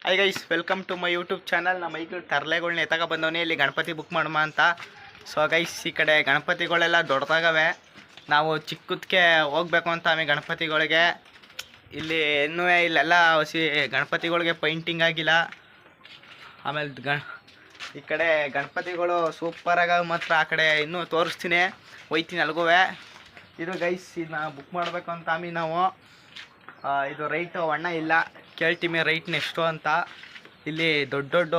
Hi guys, welcome to my YouTube channel. ನಮ್ಮ ಐದು ತರಲೆಗಳನ್ನ ಎತ್ತಾಗ ಬಂದವನೇ ಇಲ್ಲಿ ಗಣಪತಿ ಬುಕ್ ಮಾಡಮ್ಮ ಅಂತ. ಸೊ ಗೈಸ್, ಈ ಕಡೆ ಗಣಪತಿಗಳೆಲ್ಲ ದೊಡ್ಡದಾಗವೆ. ನಾವು ಚಿಕ್ಕದಕ್ಕೆ ಹೋಗ್ಬೇಕು ಅಂತ ಆಮೇಲೆ ಗಣಪತಿಗಳಿಗೆ ಇಲ್ಲಿ ಇನ್ನೂ ಇಲ್ಲೆಲ್ಲ ಹೊಸಿ ಗಣಪತಿಗಳಿಗೆ ಪೈಂಟಿಂಗ್ ಆಗಿಲ್ಲ. ಆಮೇಲೆ ಈ ಕಡೆ ಗಣಪತಿಗಳು ಸೂಪರಾಗ ಮಾತ್ರ. ಆ ಕಡೆ ಇನ್ನೂ ತೋರಿಸ್ತೀನಿ, ಹೋಯ್ತೀನಿ ಅಲ್ಗುವೆ. ಇದು ಗೈಸ್, ಇದನ್ನ ಬುಕ್ ಮಾಡಬೇಕು ಅಂತ ಆಮೇಲೆ ನಾವು ಇದು ರೈಟು ಅಣ್ಣ ಇಲ್ಲ, ಕೇಳ್ತೀವಿ ರೈಟ್ನ ಎಷ್ಟು ಅಂತ. ಇಲ್ಲಿ ದೊಡ್ಡ ದೊಡ್ಡ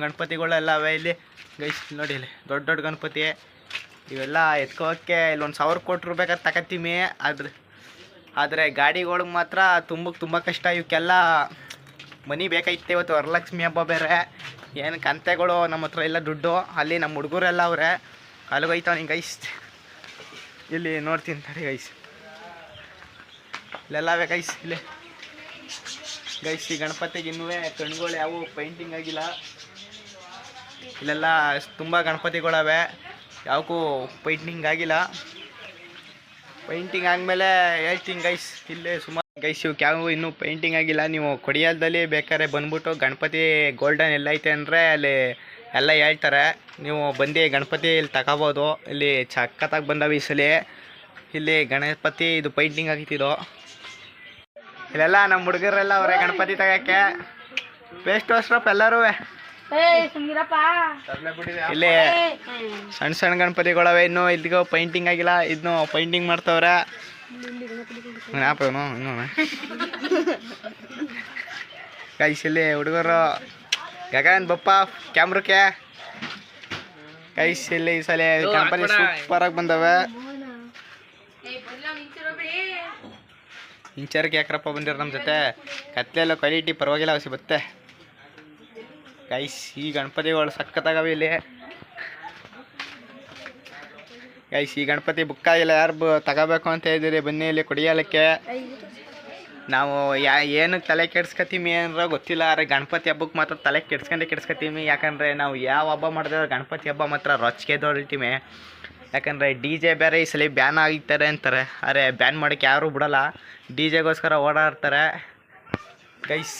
ಗಣಪತಿಗಳೆಲ್ಲ ಅವೆ ಇಲ್ಲಿ ಗೈಸ್. ನೋಡಿ ಇಲ್ಲಿ ದೊಡ್ಡ ದೊಡ್ಡ ಗಣಪತಿ ಇವೆಲ್ಲ ಎತ್ಕೋಕ್ಕೆ ಇಲ್ಲಿ 1,000 ಕೋಟಿ ರೂಪಾಯಿ ತಗೋತೀವಿ. ಆದರೆ ಗಾಡಿಗಳಿಗೆ ಮಾತ್ರ ತುಂಬ ಕಷ್ಟ. ಇವಕ್ಕೆಲ್ಲ ಮನಿ ಬೇಕಾಯ್ತೆ. ಇವತ್ತು ವರಲಕ್ಷ್ಮಿ ಹಬ್ಬ ಬೇರೆ, ಏನು ಕಂತೆಗಳು ನಮ್ಮ ಹತ್ರ ಎಲ್ಲ ದುಡ್ಡು. ಅಲ್ಲಿ ನಮ್ಮ ಹುಡುಗರೆಲ್ಲ ಅವರೇ ಅಲ್ಲಿಗೋಯ್ತಾವ ಗೈಸ್. ಇಲ್ಲಿ ನೋಡ್ತೀನಿ ತಡಿ ಗೈಸ್, ಇಲ್ಲೆಲ್ಲವೇ ಗೈಸ್. ಇಲ್ಲಿ ಗೈಸ್, ಈ ಗಣಪತಿಗೆ ಇನ್ನೂ ಕಣ್ಗಳು ಯಾವು ಪೈಂಟಿಂಗ್ ಆಗಿಲ್ಲ. ಇಲ್ಲೆಲ್ಲ ತುಂಬ ಗಣಪತಿಗಳವೆ, ಯಾವಕ್ಕೂ ಪೈಂಟಿಂಗ್ ಆಗಿಲ್ಲ. ಪೈಂಟಿಂಗ್ ಆದಮೇಲೆ ಹೇಳ್ತೀನಿ ಗೈಸ್. ಇಲ್ಲಿ ಸುಮಾರು ಗೈಸ್, ಇವಕ್ಕೆ ಯಾವ ಇನ್ನೂ ಪೈಂಟಿಂಗ್ ಆಗಿಲ್ಲ. ನೀವು ಕೊಡಿಯಾಲದಲ್ಲಿ ಬೇಕಾದ್ರೆ ಬಂದ್ಬಿಟ್ಟು ಗಣಪತಿ ಗೋಲ್ಡನ್ ಎಲ್ಲೈತೆ ಅಂದರೆ ಅಲ್ಲಿ ಎಲ್ಲ ಹೇಳ್ತಾರೆ. ನೀವು ಬಂದು ಗಣಪತಿ ಇಲ್ಲಿ ತಗೋಬೋದು. ಇಲ್ಲಿ ಸಖತ್ತಾಗಿ ಬಂದವೆ ಈ ಸಲ. ಇಲ್ಲಿ ಗಣಪತಿ ಇದು ಪೈಂಟಿಂಗ್ ಆಗಿತ್ತಿದ್ದು. ಇಲ್ಲೆಲ್ಲ ನಮ್ಮ ಹುಡುಗರೆಲ್ಲ ಅವರೇ ಗಣಪತಿ ತಗೋಕ್ಕೆ. ವೇಸ್ಟ್ ಅಷ್ಟ್ರಪ್ಪ ಎಲ್ಲರೂ. ಇಲ್ಲಿ ಸಣ್ಣ ಸಣ್ಣ ಗಣಪತಿಗಳವೆ, ಇನ್ನೂ ಇಲ್ಲಿಗೂ ಪೈಂಟಿಂಗ್ ಆಗಿಲ್ಲ. ಇದನ್ನು ಪೈಂಟಿಂಗ್ ಮಾಡ್ತವ್ರೆ. ಗೈಸ್, ಇಲ್ಲಿ ಹುಡುಗರು ಗಗನ್ ಬಪ್ಪ ಕ್ಯಾಮ್ರಕ್ಕೆ. ಗೈಸ್, ಇಲ್ಲಿ ಈ ಸಲ ಗಣಪತಿ ಸೂಪರಾಗಿ ಬಂದವೆ. ಇಂಚರ್ಗೆ ಯಾಕ್ರಪ್ಪ ಬಂದಿರ ನಮ್ಮ ಜೊತೆ? ಕತ್ಲೆಲ್ಲ ಕ್ವಾಲಿಟಿ ಪರವಾಗಿಲ್ಲ, ಹೊಸಿ ಬತ್ತೆ ಗೈಸ್. ಈ ಗಣಪತಿಗಳು ಸಖತ್ತಾಗವೆ ಇಲ್ಲಿ ಗೈಸ್. ಈ ಗಣಪತಿ ಬುಕ್ ಆಗಿಲ್ಲ, ಯಾರು ತಗೋಬೇಕು ಅಂತ ಇದ್ದೀರಿ ಬನ್ನಿ ಇಲ್ಲಿ ಕೊಡಿಯಾಲಕ್ಕೆ. ನಾವು ಏನಕ್ಕೆ ತಲೆ ಕೆಡ್ಸ್ಕೊತೀವಿ ಅಂದ್ರೆ ಗೊತ್ತಿಲ್ಲ. ಆದರೆ ಗಣಪತಿ ಹಬ್ಬಕ್ಕೆ ಮಾತ್ರ ತಲೆ ಕೆಡ್ಸ್ಕೊತೀವಿ. ಯಾಕಂದರೆ ನಾವು ಯಾವ ಹಬ್ಬ ಮಾಡಿದ್ರೆ ಗಣಪತಿ ಹಬ್ಬ ಮಾತ್ರ ರೊಚ್ಚಿಗೆ ದೊಡ್ತೀವಿ. ಯಾಕಂದರೆ ಡಿ ಜೆ ಬೇರೆ ಈ ಸಲ ಬ್ಯಾನ್ ಆಗಿರ್ತಾರೆ ಅಂತಾರೆ. ಆದರೆ ಬ್ಯಾನ್ ಮಾಡೋಕ್ಕೆ ಯಾರೂ ಬಿಡೋಲ್ಲ, ಡಿ ಜೆಗೋಸ್ಕರ ಓಡಾಡ್ತಾರೆ ಗೈಸ್.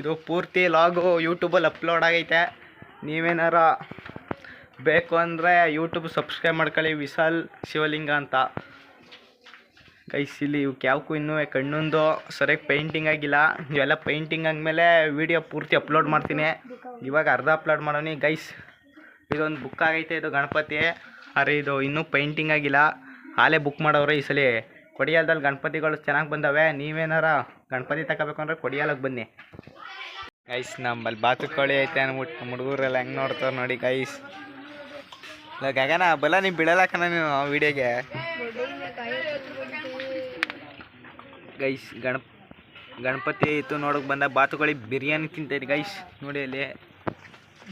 ಇದು ಪೂರ್ತಿ ಲಾಗು ಯೂಟ್ಯೂಬಲ್ಲಿ ಅಪ್ಲೋಡ್ ಆಗೈತೆ. ನೀವೇನಾರ ಬೇಕು ಅಂದರೆ ಯೂಟ್ಯೂಬ್ ಸಬ್ಸ್ಕ್ರೈಬ್ ಮಾಡ್ಕೊಳ್ಳಿ, ವಿಶಾಲ್ ಶಿವಲಿಂಗ ಅಂತ ಗೈಸ್. ಇಲ್ಲಿ ಇವಕ್ಕೆ ಯಾವಕ್ಕೂ ಇನ್ನೂ ಕಣ್ಣೊಂದು ಸರಿಯಾಗಿ ಪೇಂಟಿಂಗ್ ಆಗಿಲ್ಲ. ಇವೆಲ್ಲ ಪೇಂಟಿಂಗ್ ಆದಮೇಲೆ ವೀಡಿಯೋ ಪೂರ್ತಿ ಅಪ್ಲೋಡ್ ಮಾಡ್ತೀನಿ. ಇವಾಗ ಅರ್ಧ ಅಪ್ಲೋಡ್ ಮಾಡೋನಿ ಗೈಸ್. ಇದೊಂದು ಬುಕ್ ಆಗೈತೆ, ಇದು ಗಣಪತಿ. ಅರೆ ಇದು ಇನ್ನೂ ಪೇಂಟಿಂಗ್ ಆಗಿಲ್ಲ, ಹಾಲೇ ಬುಕ್ ಮಾಡೋರು. ಈ ಸಲ ಕೊಡಿಯಾಲದಲ್ಲಿ ಗಣಪತಿಗಳು ಚೆನ್ನಾಗಿ ಬಂದವೆ. ನೀವೇನಾರ ಗಣಪತಿ ತಗೋಬೇಕು ಅಂದರೆ ಕೊಡಿಯಾಲಕ್ಕೆ ಬನ್ನಿ ಗೈಸ್. ನಮ್ಮಲ್ಲಿ ಬಾತುಕೋಳಿ ಐತೆ ಅಂದ್ಬಿಟ್ಟು ನಮ್ಮ ಹುಡುಗರೆಲ್ಲ ಹೆಂಗೆ ನೋಡ್ತಾರೆ ನೋಡಿ ಗೈಸ್. ಇಲ್ಲ ಗಗನ ಬಲ್ಲ, ನೀವು ಬೀಳಲ್ಲ ಕಣ ನೀನು ವೀಡಿಯೋಗೆ ಗೈಸ್. ಗಣಪತಿ ಇತ್ತು ನೋಡೋಕೆ ಬಂದ ಬಾತುಕೋಳಿ ಬಿರಿಯಾನಿ ತಿಂತೈತೆ ಗೈಸ್. ನೋಡಿ ಅಲ್ಲಿ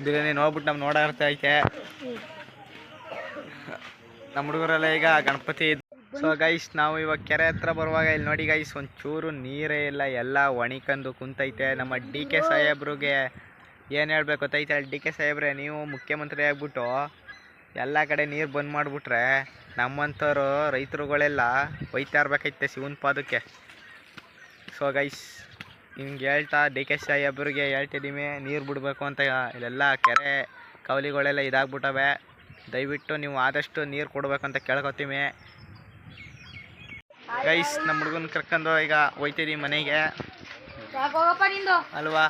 ಬಿರಿಯಾನಿ ನೋಡ್ಬಿಟ್ಟು ನಾವು ನೋಡಾಡ್ತಾ ಐತೆ ನಮ್ಮ ಹುಡುಗರೆಲ್ಲ. ಈಗ ಗಣಪತಿ ಸೊ ಗೈಸ್, ನಾವು ಇವಾಗ ಕೆರೆ ಹತ್ರ ಬರುವಾಗ ಇಲ್ಲಿ ನೋಡಿ ಗೈಸ್, ಒಂಚೂರು ನೀರೇ ಇಲ್ಲ, ಎಲ್ಲ ಒಣಿಕಂದು ಕುಂತೈತೆ. ನಮ್ಮ ಡಿ ಕೆ ಸಾಹೇಬ್ರಿಗೆ ಏನು ಹೇಳ್ಬೇಕು ಗೊತ್ತೈತೆ? ಡಿ ಕೆ ಸಾಹೇಬ್ರೆ, ನೀವು ಮುಖ್ಯಮಂತ್ರಿ ಆಗ್ಬಿಟ್ಟು ಎಲ್ಲ ಕಡೆ ನೀರು ಬಂದ್ ಮಾಡಿಬಿಟ್ರೆ ನಮ್ಮಂಥವ್ರು ರೈತರುಗಳೆಲ್ಲ ಒಯ್ತಾ ಇರ್ಬೇಕೈತೆ ಶಿವನ ಪಾದಕ್ಕೆ. ಸೊ ಗೈಸ್, ಹಿಂಗೆ ಹೇಳ್ತಾ ಡಿ ಕೆ ಸಾಹೇಬ್ರಿಗೆ ಹೇಳ್ತಿದ್ದೀವಿ, ನೀರು ಬಿಡಬೇಕು ಅಂತ. ಇಲ್ಲೆಲ್ಲ ಕೆರೆ ಕವಲಿಗಳೆಲ್ಲ ಇದಾಗ್ಬಿಟ್ಟವೆ. ದಯವಿಟ್ಟು ನೀವು ಆದಷ್ಟು ನೀರು ಕೊಡ್ಬೇಕಂತ ಕೇಳ್ಕೊತೀವಿ ಗೈಸ್. ನಮ್ಮ ಹುಡುಗನ ಕರ್ಕೊಂಡು ಈಗ ಹೋಯ್ತಿದ್ದೀವಿ ಮನೆಗೆ ಅಲ್ವಾ.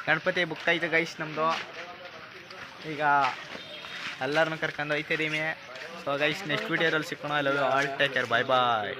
ಗಣಪತಿ ಬುಕ್ ಆಯ್ತು ಗೈಸ್ ನಮ್ಮದು. ಈಗ ಎಲ್ಲರನ್ನೂ ಕರ್ಕೊಂಡು ಹೋಯ್ತಿದ್ದೀವಿ. ಸೊ ಗೈಸ್, ನೆಕ್ಸ್ಟ್ ವೀಡಿಯೋದಲ್ಲಿ ಸಿಕ್ಕೋಣ. I love you all, take care, bye bye.